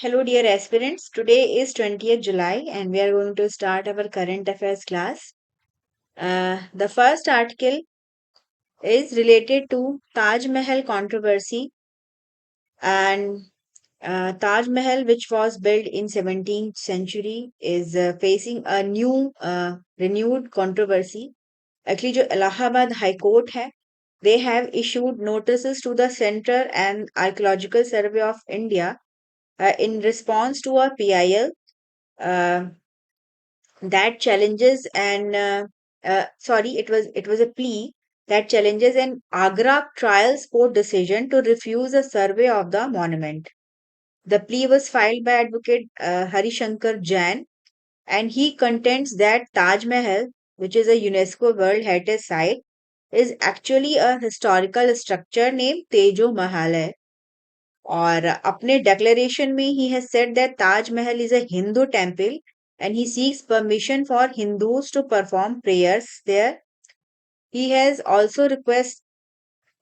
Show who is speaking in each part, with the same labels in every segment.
Speaker 1: Hello, dear aspirants. Today is 20th July and we are going to start our current affairs class. The first article is related to Taj Mahal controversy and Taj Mahal, which was built in 17th century, is facing a new renewed controversy. Actually, जो Allahabad High Court है, they have issued notices to the Center and Archaeological Survey of India in response to a PIL uh, that challenges and sorry, it was a plea that challenges an Agra trial court decision to refuse a survey of the monument. The plea was filed by Advocate Harishankar Jain, and he contends that Taj Mahal, which is a UNESCO World Heritage Site, is actually a historical structure named Tejo Mahal. और अपने declaration में he has said that Taj Mahal is a Hindu temple and he seeks permission for Hindus to perform prayers there. He has also requested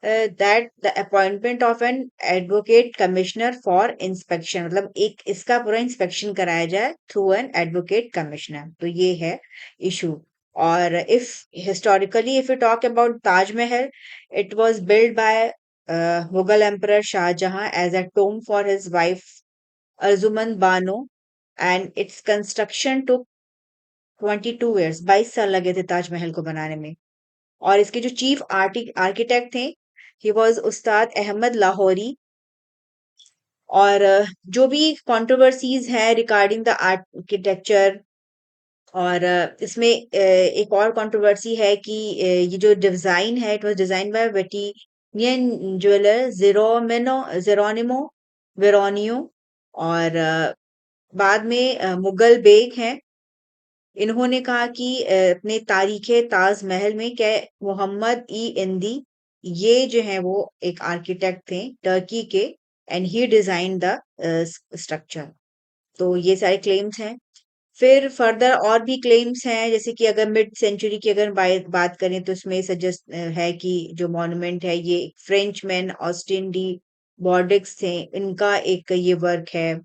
Speaker 1: that the appointment of an advocate commissioner for inspection, मतलब एक इसका पूरा inspection कराया जाए through an advocate commissioner. तो ये है issue. और if historically, if we talk about Taj Mahal, it was built by Mughal Emperor Shah Jahan as a tomb for his wife Arzuman Bano, and its construction took 22 years. 22 साल लगे थे ताजमहल को बनाने में. और इसके जो चीफ आर्किटेक्ट थे, ही वॉज उस्ताद अहमद लाहौरी. और जो भी कंट्रोवर्सीज है रिगार्डिंग द आर्किटेक्चर, और इसमें एक और कंट्रोवर्सी है कि ये जो डिजाइन है, it was design by Venetian jeweller Geronimo Veronio. और बाद में मुगल बेग हैं, इन्होंने कहा कि अपने तारीखे ताजमहल में क्या मोहम्मद ई इंदी, ये जो है वो एक आर्किटेक्ट थे टर्की के, and he design the structure. तो ये सारे क्लेम्स हैं. फिर फर्दर और भी क्लेम्स हैं, जैसे कि अगर मिड सेंचुरी की अगर बात करें तो इसमें सजेस्ट है कि जो मॉन्यूमेंट है ये फ्रेंच मैन ऑस्टिन डी बॉर्डिक्स थे, इनका एक ये वर्क है.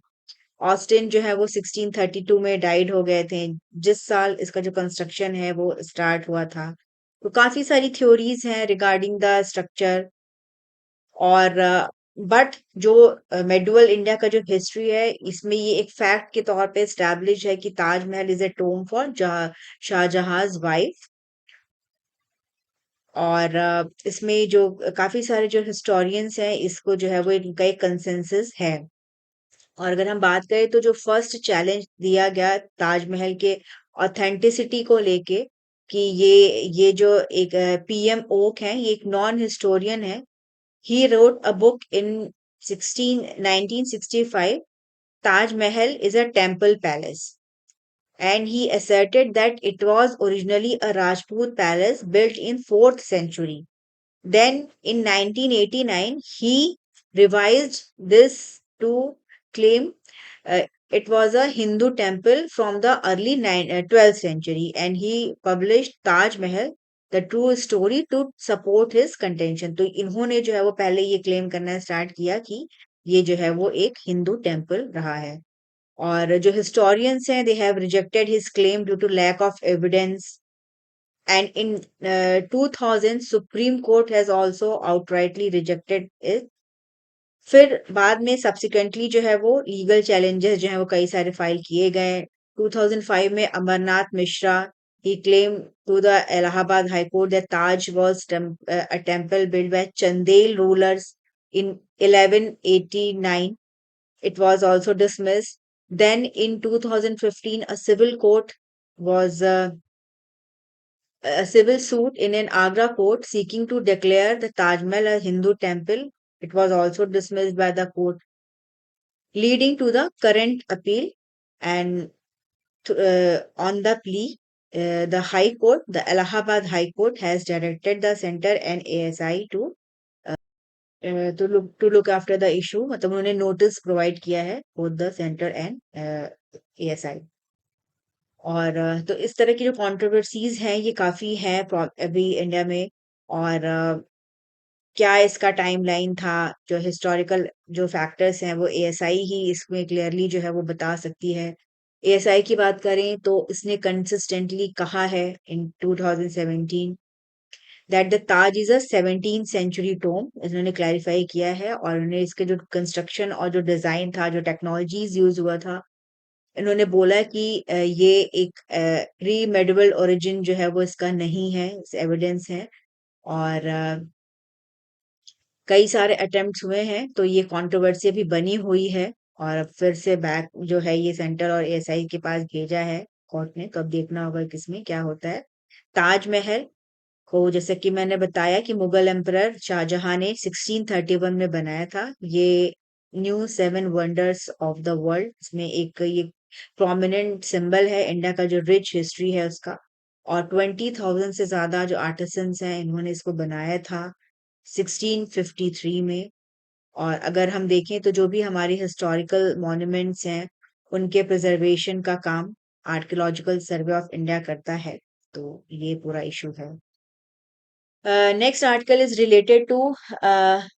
Speaker 1: ऑस्टिन जो है वो 1632 में डाइड हो गए थे जिस साल इसका जो कंस्ट्रक्शन है वो स्टार्ट हुआ था. तो काफी सारी थ्योरीज हैं रिगार्डिंग द स्ट्रक्चर. और बट जो मेडुअल इंडिया का जो हिस्ट्री है, इसमें ये एक फैक्ट के तौर पे स्टैब्लिश है कि Taj Mahal is a tomb for Shah Jahan wife. और इसमें जो काफी सारे जो हिस्टोरियंस हैं, इसको जो है वो इनका एक कंसेंसस है. और अगर हम बात करें तो जो फर्स्ट चैलेंज दिया गया ताजमहल के ऑथेंटिसिटी को लेके, कि ये जो एक पीएम ओक है, ये एक नॉन हिस्टोरियन है. He wrote a book in 1965, Taj Mahal is a temple palace, and he asserted that it was originally a Rajput palace built in 4th century. Then in 1989, he revised this to claim it was a Hindu temple from the early 12th century, and he published Taj Mahal, the true story, to support his contention. तो इन्होंने जो है वो पहले ये claim करना start किया कि ये जो है वो एक हिंदू टेम्पल रहा है. और जो हिस्टोरियंस हैं, they have rejected his claim due to lack of evidence. And in 2000, Supreme Court has also outrightly rejected it. फिर बाद में सब्सिक्वेंटली जो है वो लीगल चैलेंजेस जो है वो कई सारे फाइल किए गए. 2005 में Amarnath Mishra, he claimed to the Allahabad High Court that Taj was a temple built by Chandel rulers in 1189. It was also dismissed. Then in 2015, was a civil suit in an Agra court seeking to declare the Taj Mahal a Hindu temple. It was also dismissed by the court, leading to the current appeal. And on the plea, the Allahabad High Court has directed the center and ASI to look after the issue. मतलब उन्होंने notice provide किया है both the center and ASI. और तो इस तरह की जो कंट्रोवर्सीज हैं ये काफी हैं अभी इंडिया में. और क्या इसका टाइमलाइन था, जो हिस्टोरिकल जो फैक्टर्स हैं वो एएसआई ही इसमें क्लियरली जो है वो बता सकती है। एएसआई की बात करें तो इसने कंसिस्टेंटली कहा है in 2017 that the Taj is a 17th century tomb. इन्होंने क्लैरिफाई किया है और उन्होंने इसके जो कंस्ट्रक्शन और जो डिजाइन था, जो टेक्नोलॉजीज यूज हुआ था, इन्होंने बोला कि ये एक प्री मेडिवल ओरिजिन जो है वो इसका नहीं है, एविडेंस है। और कई सारे अटेम्प्ट्स हुए हैं, तो ये कंट्रोवर्सी अभी बनी हुई है और अब फिर से बैक जो है ये सेंटर और एएसआई के पास भेजा है कोर्ट ने। तो अब देखना होगा किसमें क्या होता है। ताजमहल को, जैसे कि मैंने बताया, कि मुगल एम्परर शाहजहां ने 1631 में बनाया था। ये new seven wonders of the world, इसमें एक ये प्रोमिनेंट सिंबल है इंडिया का, जो रिच हिस्ट्री है उसका। और 20,000 से ज्यादा जो आर्टिसंस हैं इन्होंने इसको बनाया था 1653 में। और अगर हम देखें तो जो भी हमारी हिस्टोरिकल मॉन्यूमेंट्स हैं उनके प्रिजर्वेशन का काम आर्कियोलॉजिकल सर्वे ऑफ इंडिया करता है। तो ये पूरा इशू है। Next article is related to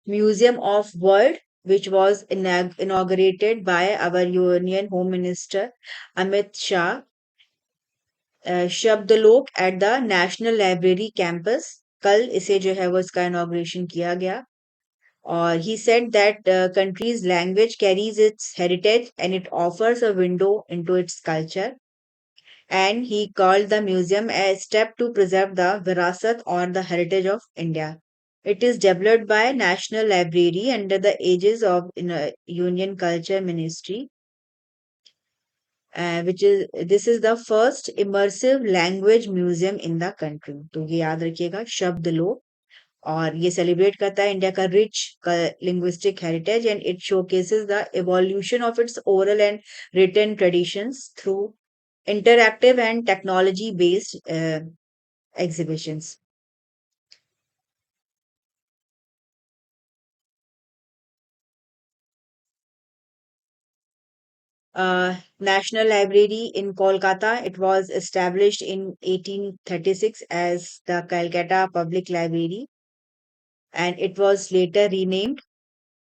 Speaker 1: Museum of World, which was inaugurated by our Union Home Minister Amit Shah, Shabdlok at the national library campus. कल इसे जो है वो इसका इनॉग्रेशन किया गया। और he said that country's language carries its heritage and it offers a window into its culture. And he called the museum a step to preserve the virasat or the heritage of India. It is developed by National Library under the aegis of Union Culture Ministry, which is this is the first immersive language museum in the country. तो ये याद रखिएगा, शब्द लोक। और ये celebrate करता है इंडिया का rich linguistic heritage and it showcases the evolution of its oral and written traditions through interactive and technology based exhibitions. National Library in Kolkata, it was established in 1836 as the Calcutta Public Library and it was later renamed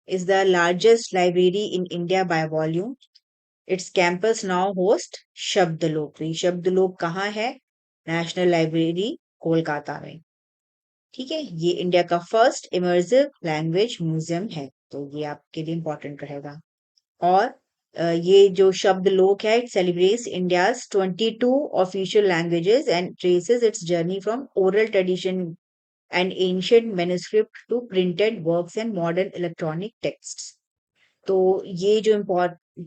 Speaker 1: is the largest library in India by volume. Its campus now hosts शब्दलोक। ये शब्दलोक कहाँ है? National library Kolkata में। ठीक है, ये India का first immersive language museum है, तो ये आपके लिए इंपॉर्टेंट रहेगा। और ये जो शब्द लोक है, it celebrates India's 22 official languages and traces its journey from oral tradition and ancient manuscript to printed works and modern electronic texts. तो ये जो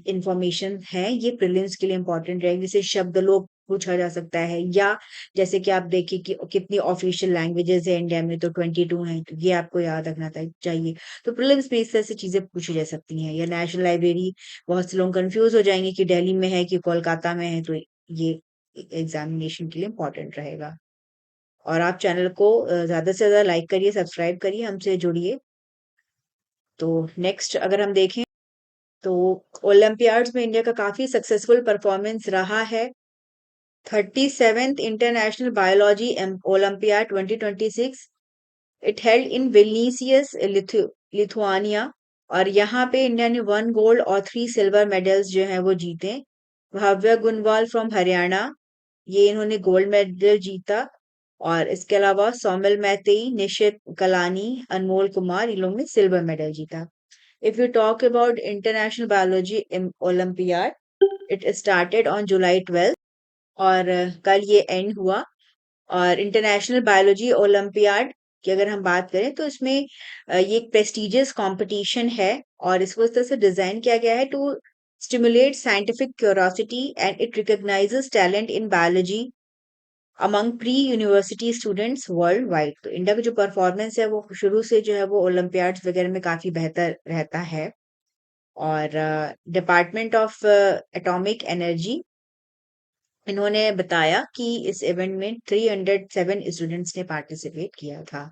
Speaker 1: इंफॉर्मेशन है ये प्रीलिम्स के लिए इंपॉर्टेंट रहेगी। जैसे शब्द लोग पूछा जा सकता है, या जैसे कि आप देखिए कि कितनी ऑफिशियल लैंग्वेजेस है इंडिया में, तो 22 हैं, तो ये आपको याद रखना चाहिए। तो प्रीलिम्स में इस तरह से चीजें पूछी जा सकती हैं। या नेशनल लाइब्रेरी, बहुत से लोग कंफ्यूज हो जाएंगे कि दिल्ली में है कि कोलकाता में है, तो ये एग्जामिनेशन के लिए इंपॉर्टेंट रहेगा। और आप चैनल को ज्यादा से ज्यादा लाइक करिए, सब्सक्राइब करिए, हमसे जुड़िए। तो नेक्स्ट अगर हम देखें तो ओलंपियाड्स में इंडिया का काफी सक्सेसफुल परफॉर्मेंस रहा है। 37th international biology olympiad 2026 it held in Vilnius Lithuania. और यहाँ पे इंडिया ने 1 गोल्ड और 3 सिल्वर मेडल्स जो है वो जीते। भव्य गुनवाल फ्रॉम हरियाणा, ये इन्होंने गोल्ड मेडल जीता। और इसके अलावा सौमिल मैतेई, निशित कलानी, अनमोल कुमार, इन लोगों ने सिल्वर मेडल जीता। If you talk about International Biology Olympiad, it started on July 12th और कल ये एंड हुआ। और इंटरनेशनल बायोलॉजी ओलंपियाड की अगर हम बात करें तो इसमें ये एक प्रेस्टिजियस कंपटीशन है और इसको इस तरह से डिजाइन किया गया है to stimulate scientific curiosity and it recognises talent in biology among pre university students worldwide. तो इंडिया का जो परफॉर्मेंस है वो शुरू से जो है वो ओलंपियाड्स वगैरह में काफी बेहतर रहता है। और डिपार्टमेंट ऑफ एटॉमिक एनर्जी, इन्होंने बताया कि इस इवेंट में 307 स्टूडेंट्स ने पार्टिसिपेट किया था।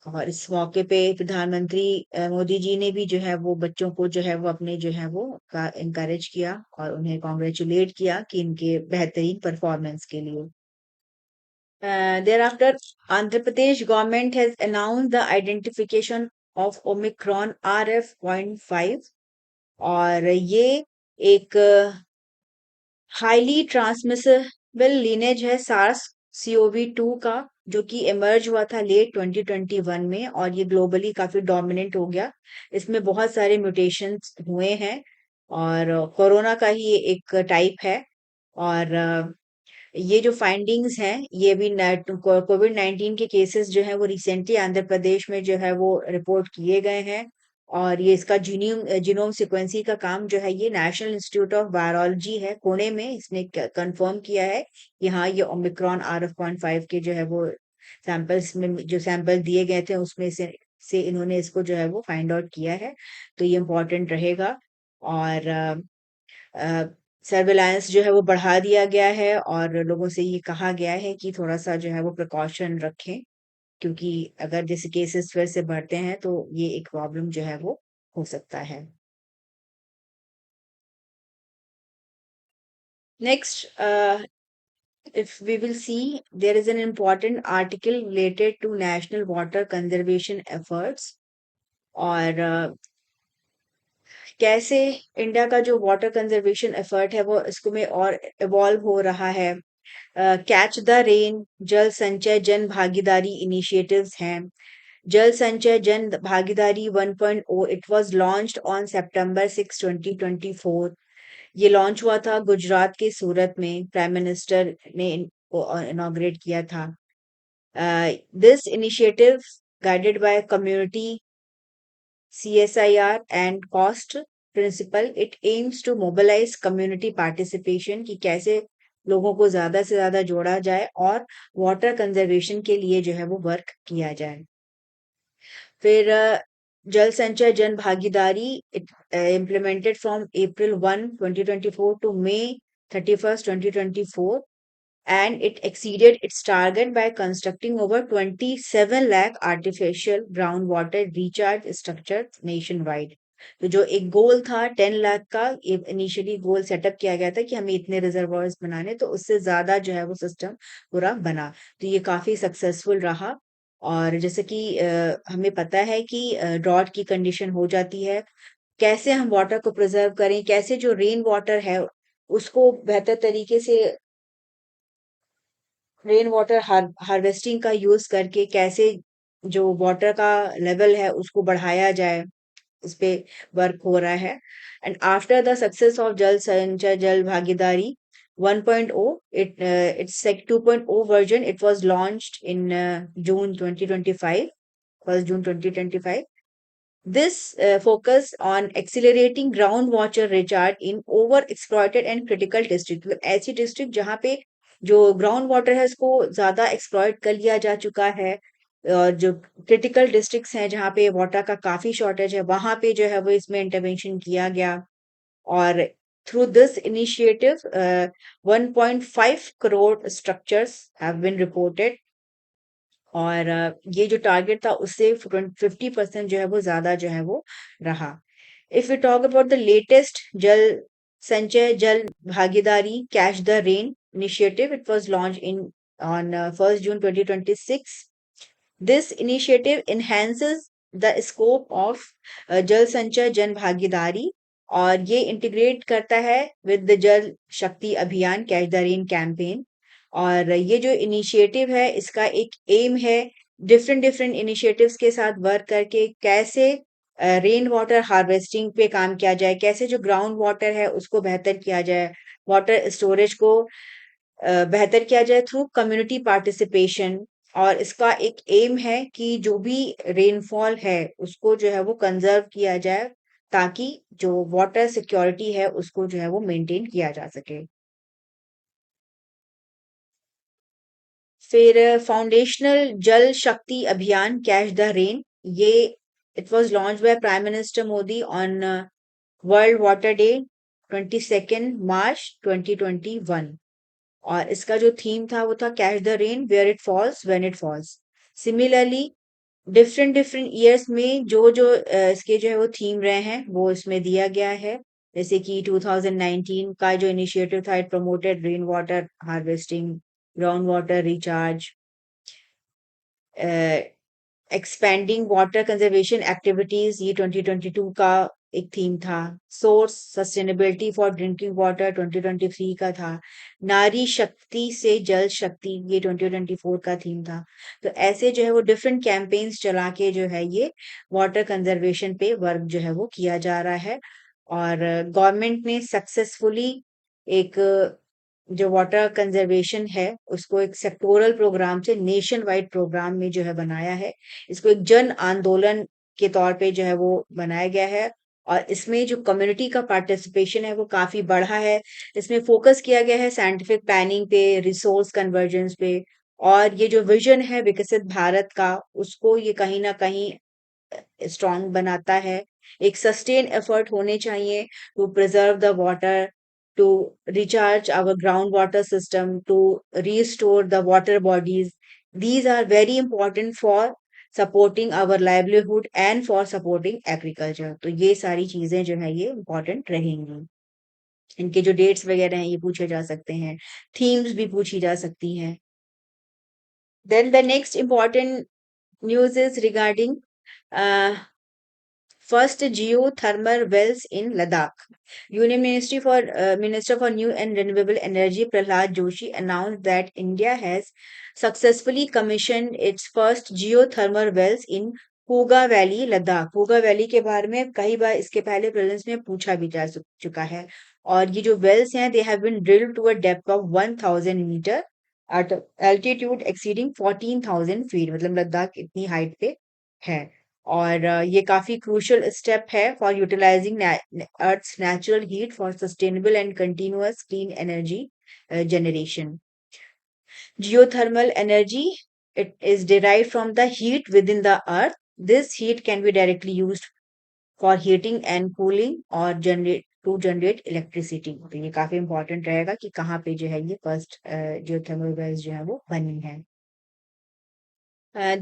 Speaker 1: और इस मौके पे प्रधानमंत्री मोदी जी ने भी जो है वो बच्चों को जो है वो अपने जो है वो का इनकरेज किया और उन्हें कॉन्ग्रेचुलेट किया कि इनके बेहतरीन परफॉर्मेंस के लिए। Thereafter, Andhra Pradesh government has announced the identification of Omicron RF.5 और ये एक हाईली ट्रांसमिसिबल लिनेज है सार्स सीओवी 2 का, जो कि इमर्ज हुआ था लेट 2021 में और ये ग्लोबली काफी डोमिनेंट हो गया। इसमें बहुत सारे म्यूटेशंस हुए हैं और कोरोना का ही ये एक टाइप है। और ये जो फाइंडिंग्स हैं ये भी कोविड-19 के केसेस जो हैं वो रिसेंटली आंध्र प्रदेश में जो है वो रिपोर्ट किए गए हैं और ये इसका जीनोम सीक्वेंसिंग का काम जो है ये नेशनल इंस्टीट्यूट ऑफ वायरोलॉजी है पुणे में, इसने कंफर्म किया है कि हाँ ये ओमिक्रॉन RF.5 के जो है वो सैंपल्स में जो सैंपल दिए गए थे उसमें से इन्होंने इसको जो है वो फाइंड आउट किया है। तो ये इम्पोर्टेंट रहेगा और सर्विलांस जो है वो बढ़ा दिया गया है और लोगों से ये कहा गया है कि थोड़ा सा जो है वो प्रिकॉशन रखें, क्योंकि अगर जैसे केसेस फिर से बढ़ते हैं तो ये एक प्रॉब्लम जो है वो हो सकता है। Next, if we will see, there is an important article related to national water conservation efforts और कैसे इंडिया का जो वाटर कंजर्वेशन एफर्ट है वो इसको में और इवॉल्व हो रहा है। कैच द रेन, जल संचय जन भागीदारी इनिशिएटिव्स हैं। जल संचय जन भागीदारी 1.0 इट वाज लॉन्च्ड ऑन सितंबर 6 2024। ये लॉन्च हुआ था गुजरात के सूरत में, प्राइम मिनिस्टर ने इनको इनॉग्रेट किया था। This initiative guided by community CSIR and cost principle, it aims to mobilize community participation कि कैसे लोगों को ज्यादा से ज्यादा जोड़ा जाए और वाटर कंजर्वेशन के लिए जो है वो वर्क किया जाए। फिर जल संचय जन भागीदारी implemented from April 1 2024 to May 31st 2024 and it exceeded its target by constructing over 27 lakh artificial groundwater recharge structures nationwide। तो जो एक गोल था 10 लाख का, इनिशियली गोल सेटअप किया गया था कि हमें इतने रिजर्वॉयर्स बनाने, तो उससे ज्यादा जो है वो सिस्टम पूरा बना। तो ये काफी सक्सेसफुल रहा। और जैसे कि हमें पता है कि ड्रॉट की कंडीशन हो जाती है, कैसे हम वाटर को प्रिजर्व करें, कैसे जो रेन वाटर है उसको बेहतर तरीके से रेन वाटर हार्वेस्टिंग का यूज करके कैसे जो वाटर का लेवल है उसको बढ़ाया जाए, इस पे वर्क हो रहा है। And after the success of जल संचय जल भागीदारी 1.0 it's 2.0 version it was launched in June 2025, 1 June 2025। This focus on accelerating groundwater recharge in over-exploited and critical district, मतलब ऐसी डिस्ट्रिक्ट जहाँ पे जो ग्राउंड वाटर है उसको ज्यादा एक्सप्लॉइट कर लिया जा चुका है और जो क्रिटिकल डिस्ट्रिक्ट्स हैं जहाँ पे वाटर का काफी शॉर्टेज है वहां पे जो है वो इसमें इंटरवेंशन किया गया। और through this initiative 1.5 crore structures have been reported और ये जो टारगेट था उससे 50% जो है वो ज्यादा जो है वो रहा। If you talk about the latest जल संचय जल भागीदारी catch the rain initiative, it was launch in on 1 June 2026। This initiative enhances the scope of जल संचय जन भागीदारी और ये इंटीग्रेट करता है विद द जल Shakti Abhiyan catch the rain campaign. और ये जो इनिशिएटिव है इसका एक एम है डिफरेंट डिफरेंट इनिशिएटिव्स के साथ वर्क करके कैसे रेन वाटर हार्वेस्टिंग पे काम किया जाए, कैसे जो ग्राउंड वाटर है उसको बेहतर किया जाए, वाटर स्टोरेज को बेहतर किया जाए थ्रू कम्युनिटी पार्टिसिपेशन। और इसका एक एम है कि जो भी रेनफॉल है उसको जो है वो कंजर्व किया जाए ताकि जो वाटर सिक्योरिटी है उसको जो है वो मेंटेन किया जा सके। फिर foundational Jal Shakti Abhiyan catch the rain, ये it was launch by prime minister Modi on world water day 22 March 2021 और इसका जो थीम था वो था catch the rain where it falls when it falls. Similarly different different years में जो जो इसके जो है वो थीम रहे हैं वो इसमें दिया गया है। जैसे कि 2019 का जो इनिशिएटिव था it promoted rain water harvesting. Ground water recharge, expanding water conservation activities, ये 2022 का एक थीम था। Source sustainability for drinking water 2023 का था। नारी शक्ति से जल शक्ति, ये 2024 का थीम था। तो ऐसे जो है वो डिफरेंट कैंपेन्स चला के जो है ये वाटर कंजर्वेशन पे वर्क जो है वो किया जा रहा है। और गवर्नमेंट ने सक्सेसफुली एक जो वाटर कंजर्वेशन है उसको एक सेक्टोरल प्रोग्राम से नेशन वाइड प्रोग्राम में जो है बनाया है। इसको एक जन आंदोलन के तौर पे जो है वो बनाया गया है। और इसमें जो कम्युनिटी का पार्टिसिपेशन है वो काफी बढ़ा है। इसमें फोकस किया गया है साइंटिफिक प्लानिंग पे, रिसोर्स कन्वर्जेंस पे, और ये जो विजन है विकसित भारत का उसको ये कहीं ना कहीं स्ट्रांग बनाता है। एक सस्टेन एफर्ट होने चाहिए to preserve the water, to recharge our ground water system, to restore the water bodies. These are very important for supporting our livelihood and for supporting agriculture. तो ये सारी चीजें जो है ये important रहेंगी। इनके जो डेट्स वगैरह हैं ये पूछे जा सकते हैं, थीम्स भी पूछी जा सकती हैं। Then the next important news is regarding uh, first geothermal wells in Ladakh. Union Minister for New and Renewable Energy Prahlad Joshi announced that India has successfully commissioned its first geothermal wells in Puga valley Ladakh. Puga valley के बारे में कई बार इसके पहले prelims में पूछा भी जा चुका है। और ये जो वेल्स हैं they have been drilled to a depth of 1000 metre at altitude exceeding 14,000 feet, मतलब लद्दाख इतनी हाइट पे है। और ये काफी क्रूशियल स्टेप है for utilising earth's natural heat for sustainable and continuous clean energy generation. Geothermal energy, it is derived from the heat within the earth. This heat can be directly used for heating and cooling or generate electricity. तो ये काफी important रहेगा कि कहाँ पे जो है ये first geothermal wells जो है वो बनी है।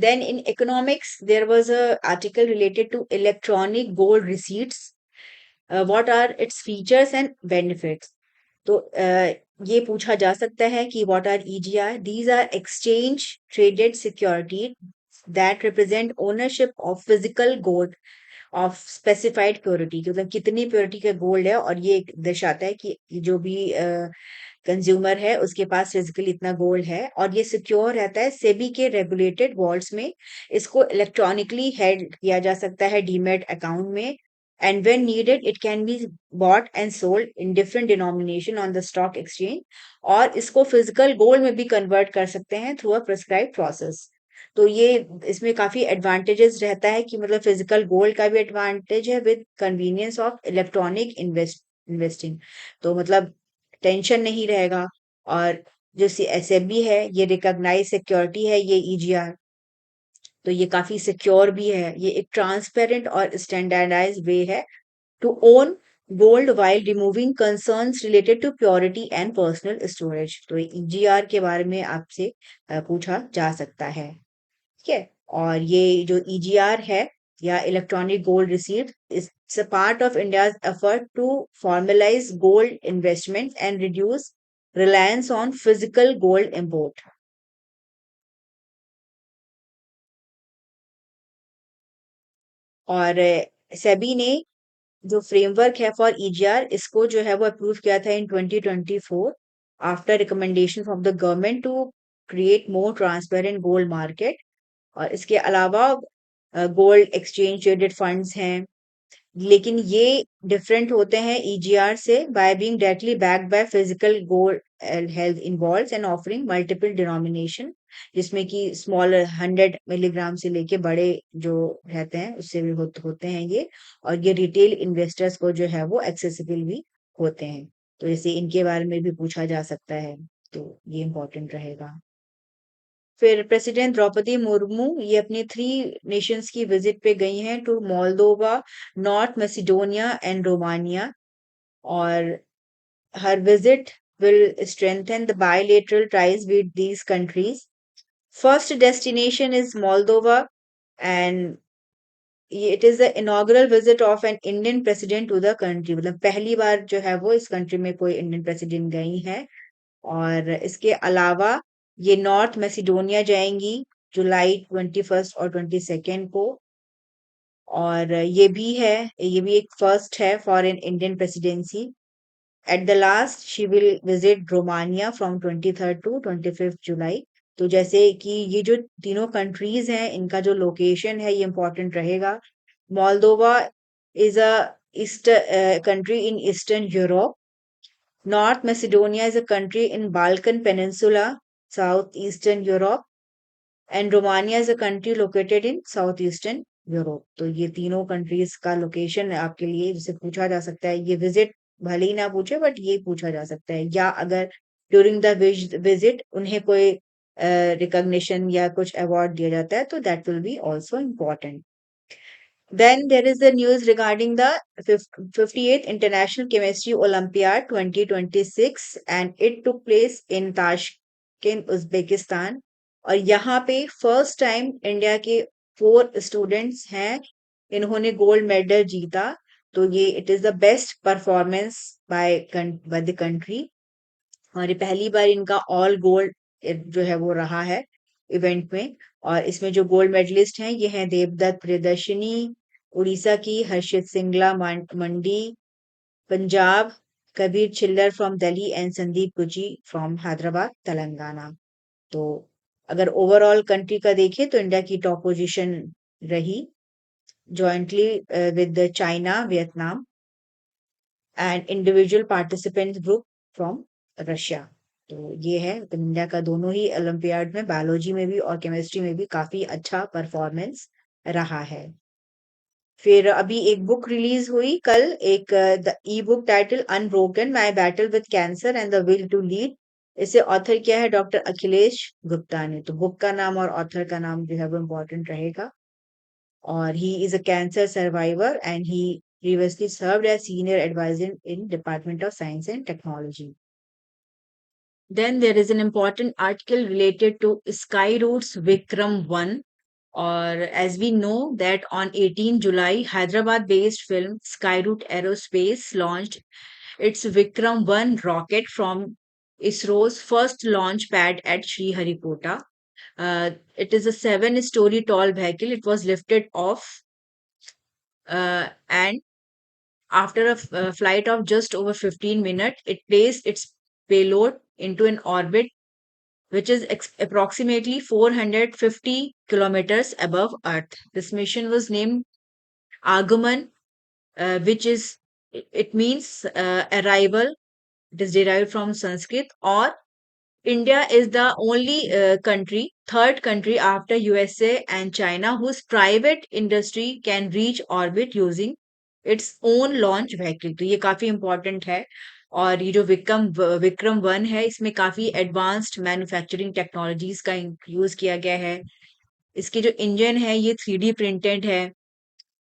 Speaker 1: Then in economics, there was a article related to electronic gold receipts. What are its features and benefits? तो ये पूछा जा सकता है कि what are EGR? These are exchange traded security that represent ownership of physical gold of specified purity, मतलब कितनी purity का गोल्ड है, और ये दर्शाता है कि जो भी कंज्यूमर है उसके पास फिजिकली इतना गोल्ड है, और ये सिक्योर रहता है सेबी के रेगुलेटेड वॉल्ट्स में। इसको इलेक्ट्रॉनिकली हेल्ड किया जा सकता है डीमेट अकाउंट में, and when needed it can be bought and sold in different denomination on the stock exchange. और इसको फिजिकल गोल्ड में भी कन्वर्ट कर सकते हैं थ्रू अ प्रिस्क्राइब प्रोसेस। तो ये इसमें काफी एडवांटेजेस रहता है कि मतलब फिजिकल गोल्ड का भी एडवांटेज है with convenience of electronic investing. तो मतलब टेंशन नहीं रहेगा। और जो एसएबी है ये रिकॉग्नाइज सिक्योरिटी है, ये ईजीआर, तो ये काफी सिक्योर भी है। ये एक ट्रांसपेरेंट और स्टैंडर्डाइज वे है to own gold while removing concerns related to purity and personal storage. तो ईजीआर के बारे में आपसे पूछा जा सकता है। ठीक है। और ये जो ईजीआर है या electronic gold receipt, it's a part of India's effort to formalise gold investment and reduce reliance on physical gold import. और सेबी ने जो फ्रेमवर्क है फॉर ईजीआर इसको जो है वो अप्रूव किया था in 2024 after recommendation from the government to create more transparent gold market. और इसके अलावा गोल्ड एक्सचेंज ट्रेडेड फंड्स हैं, लेकिन ये डिफरेंट होते हैं ईजीआर से by being directly backed by physical gold health involves and offering multiple denomination, जिसमें कि स्मॉल 100 मिलीग्राम से लेके बड़े जो रहते हैं उससे भी होते हैं ये। और ये रिटेल इन्वेस्टर्स को जो है वो एक्सेसिबल भी होते हैं। तो जैसे इनके बारे में भी पूछा जा सकता है, तो ये इम्पोर्टेंट रहेगा। फिर प्रेसिडेंट द्रौपदी मुर्मू ये अपनी 3 नेशंस की विजिट पे गई हैं to Moldova, North Macedonia and Romania. और हर visit will strengthen the bilateral ties with these countries. First destination is Moldova, and it is the inaugural visit of an Indian president to the country, मतलब पहली बार जो है वो इस country में कोई इंडियन प्रेसिडेंट गई है। और इसके अलावा ये नॉर्थ मैसिडोनिया जाएंगी जुलाई 21 और 22 को। और ये भी एक फर्स्ट है for an Indian presidency. At the last she will visit Romania from 23 to 25 July. तो जैसे कि ये जो तीनों कंट्रीज हैं, इनका जो लोकेशन है ये इंपॉर्टेंट रहेगा। Moldova is a east country in Eastern Europe. North Macedonia is a country in Balkan Peninsula, southeastern Europe, and Romania is a country located in southeastern Europe. तो ये तीनों कंट्रीज का लोकेशन आपके लिए जिसे पूछा जा सकता है, ये विजिट भले ही ना पूछे बट ये पूछा जा सकता है, या अगर ड्यूरिंग द विजिट उन्हें कोई रिकॉग्निशन या कुछ अवार्ड दिया जाता है तो that will be also important. Then there is the news regarding the 58th International Chemistry Olympiad 2026 and it took place in Tashkent, Uzbekistan। और यहाँ पे फर्स्ट टाइम इंडिया के 4 स्टूडेंट्स हैं, इन्होंने गोल्ड मेडल जीता। तो ये it is the best performance by the country, और ये पहली बार इनका ऑल गोल्ड जो है वो रहा है इवेंट में। और इसमें जो गोल्ड मेडलिस्ट हैं ये हैं देवदत्त प्रियदर्शिनी उड़ीसा की, हर्षित सिंगला मंडी पंजाब, कबीर चिल्लर from Delhi and Sandeep Guzzi from Hyderabad Telangana. तो अगर ओवरऑल कंट्री का देखें तो इंडिया की टॉप पोजीशन रही jointly with China, Vietnam and individual participant group from Russia. तो ये है तो इंडिया का दोनों ही ओलंपियाड में बायोलॉजी में भी और केमिस्ट्री में भी काफी अच्छा परफॉर्मेंस रहा है। फिर अभी एक बुक रिलीज हुई कल, एक the e book title unbroken my battle with cancer and the will to lead. इसे ऑथर किया है डॉक्टर अखिलेश गुप्ता ने। तो बुक का नाम और ऑथर का नाम जो है वो इम्पोर्टेंट रहेगा। और he is a cancer survivor and he previously served as senior advisor in Department of Science and Technology. Then there is an important article related to Skyroot's Vikram 1. Or as we know that on 18 July, Hyderabad-based film Skyroot Aerospace launched its Vikram 1 rocket from ISRO's first launch pad at Sriharikota. It is a 7-story tall vehicle. It was lifted off and after a flight of just over 15 minutes, it placed its payload into an orbit which is approximately 450 kilometers above Earth. This mission was named Agaman, which is it means arrival. It is derived from Sanskrit. Or India is the only third country after USA and China, whose private industry can reach orbit using its own launch vehicle। तो ये काफी important है। और ये जो विक्रम 1 है, इसमें काफी एडवांस्ड मैन्युफैक्चरिंग टेक्नोलॉजीज का यूज किया गया है। इसकी जो इंजन है ये 3D प्रिंटेड है।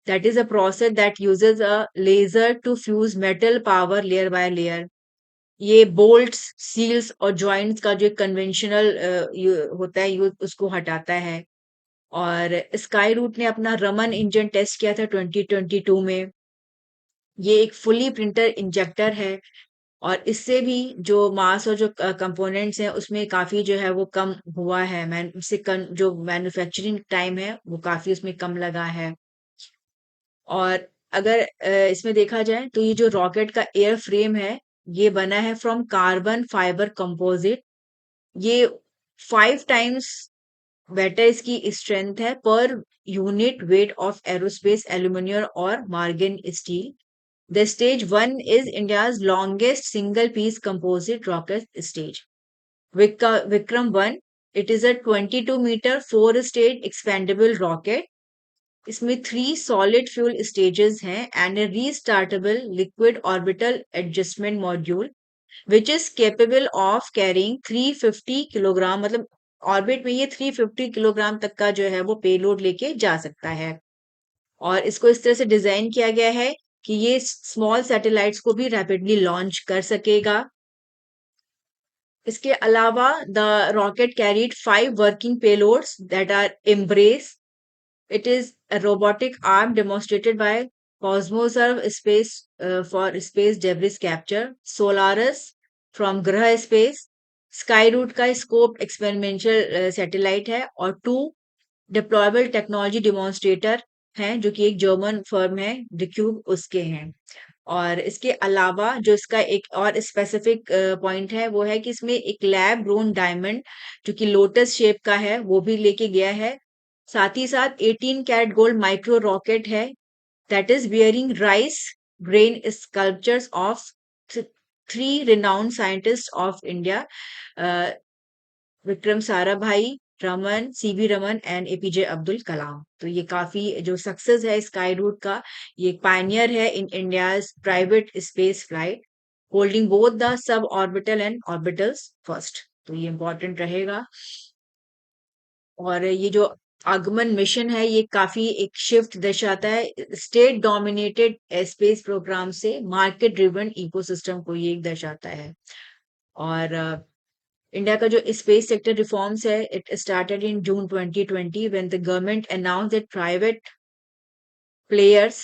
Speaker 1: That is a process that uses a laser to fuse metal power layer by layer. ये बोल्ट्स, सील्स और जॉइंट्स का जो कन्वेंशनल होता है ये उसको हटाता है। और स्काई रूट ने अपना रमन इंजन टेस्ट किया था 2022 में। ये एक फुली प्रिंटर इंजेक्टर है और इससे भी जो मास और जो कंपोनेंट्स हैं उसमें काफी जो है वो कम हुआ है। जो मैन्युफैक्चरिंग टाइम है वो काफी उसमें कम लगा है। और अगर इसमें देखा जाए तो ये जो रॉकेट का एयर फ्रेम है ये बना है फ्रॉम कार्बन फाइबर कंपोजिट। ये 5 टाइम्स बेटर इसकी स्ट्रेंथ है पर unit weight of aerospace aluminium और maraging steel. The stage 1 is India's longest single piece composite rocket stage. Vikram 1, it is a 22-meter 4-stage expandable rocket. इसमें 3 solid fuel stages हैं and a restartable liquid orbital adjustment module which is capable of carrying 350 kilogram, मतलब orbit में ये 350 kilogram तक का जो है वो पेलोड लेके जा सकता है। और इसको इस तरह से डिजाइन किया गया है कि ये स्मॉल सैटेलाइट्स को भी रैपिडली लॉन्च कर सकेगा। इसके अलावा the rocket carried 5 working payloads that are embrace. It is a robotic arm demonstrated by Cosmoserve Space for space debris capture, Solaris from Graha Space, Skyroot का स्कोप एक्सपेरिमेंटल सैटेलाइट है, और 2 deployable technology demonstrator हैं जो कि एक German firm है डिक्यूब उसके हैं। और इसके अलावा जो इसका एक और स्पेसिफिक पॉइंट है वो है कि इसमें एक लैब ग्रोन डायमंड जो कि लोटस शेप का है वो भी लेके गया है। साथ ही साथ 18 कैरेट गोल्ड माइक्रो रॉकेट है that is bearing rice grain sculptures of three renowned scientists of India, uh, Vikram Sarabhai, Raman, C V Raman and APJ Abdul Kalam. तो ये काफी जो सक्सेस है स्काई रूट का, ये पायनियर है in India's private space flight, holding both the sub orbital and orbitals first. तो ये इंपॉर्टेंट रहेगा। और ये जो आगमन मिशन है ये काफी एक शिफ्ट दर्शाता है स्टेट डोमिनेटेड स्पेस प्रोग्राम से मार्केट ड्रिवन इकोसिस्टम को ये एक दर्शाता है। और इंडिया का जो स्पेस सेक्टर रिफॉर्म्स है it started in June 2020 when the government announce that private players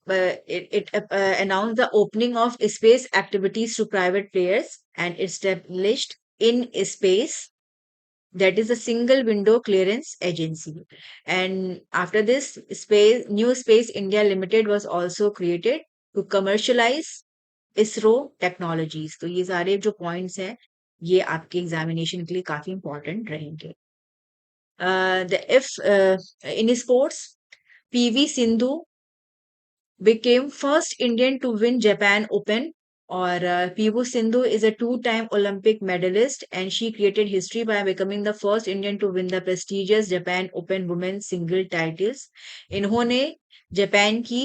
Speaker 1: announced the opening of space activities to private players and established in space, that is a single window clearance agency. And after this, space new Space India Limited was also created to commercialize ISRO technologies. तो ये सारे जो points हैं ये आपके examination के लिए काफी इंपॉर्टेंट रहेंगे। In sports, PV Sindhu became first Indian to win Japan Open. Or PV Sindhu is a two-time Olympic medalist and she created history by becoming the first Indian to win the prestigious Japan Open Women's Single titles. इन्होंने Japan की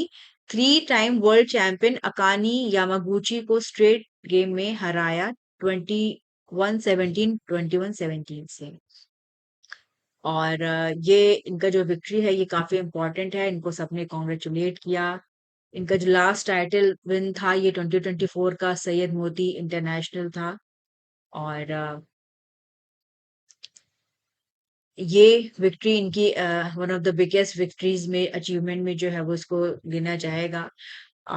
Speaker 1: 3 time world champion अकानी Yamaguchi को straight game में हराया 21-17, 21-17 से। और ये इनका जो विक्ट्री है ये काफी इंपॉर्टेंट है, इनको सबने कॉन्ग्रेचुलेट किया। इनका जो लास्ट टाइटल विन था ये 2024 का सैयद मोदी इंटरनेशनल था। और ये विक्ट्री इनकी one of the biggest victories में अचीवमेंट में जो है वो इसको गिना जाएगा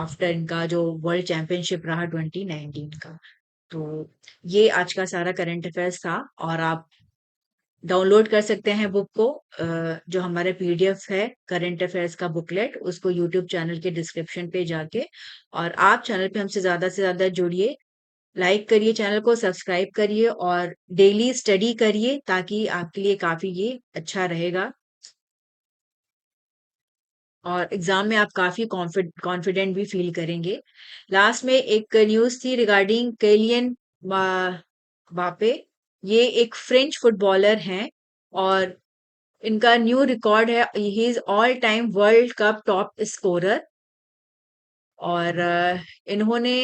Speaker 1: आफ्टर इनका जो वर्ल्ड चैंपियनशिप रहा 2019 का। तो ये आज का सारा करंट अफेयर्स था, और आप डाउनलोड कर सकते हैं बुक को, जो हमारे पीडीएफ है करंट अफेयर्स का बुकलेट, उसको यूट्यूब चैनल के डिस्क्रिप्शन पे जाके। और आप चैनल पे हमसे ज्यादा से ज्यादा जुड़िए, लाइक करिए, चैनल को सब्सक्राइब करिए और डेली स्टडी करिए ताकि आपके लिए काफी ये अच्छा रहेगा और एग्जाम में आप काफी कॉन्फिडेंट भी फील करेंगे। लास्ट में एक न्यूज थी रिगार्डिंग केलियन बापे। ये एक फ्रेंच फुटबॉलर हैं और इनका न्यू रिकॉर्ड है, he is all time world cup top scorer. और इन्होंने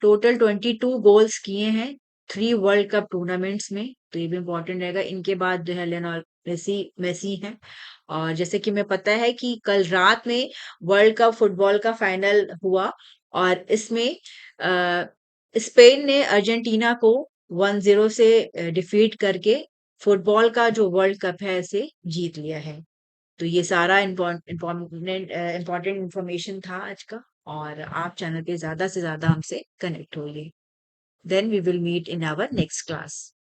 Speaker 1: टोटल 22 गोल्स किए हैं 3 वर्ल्ड कप टूर्नामेंट्स में। तो ये भी इम्पोर्टेंट रहेगा। इनके बाद जो है लियोनेल मेसी मेसी हैं। और जैसे कि मैं पता है कि कल रात में वर्ल्ड कप फुटबॉल का फाइनल हुआ और इसमें स्पेन ने अर्जेंटीना को 1-0 से डिफीट करके फुटबॉल का जो वर्ल्ड कप है इसे जीत लिया है। तो ये सारा इम्पोर्टेंट इंफॉर्मेशन था आज का। और आप चैनल पे ज्यादा से ज्यादा हमसे कनेक्ट होइए। Then we will meet in our next class.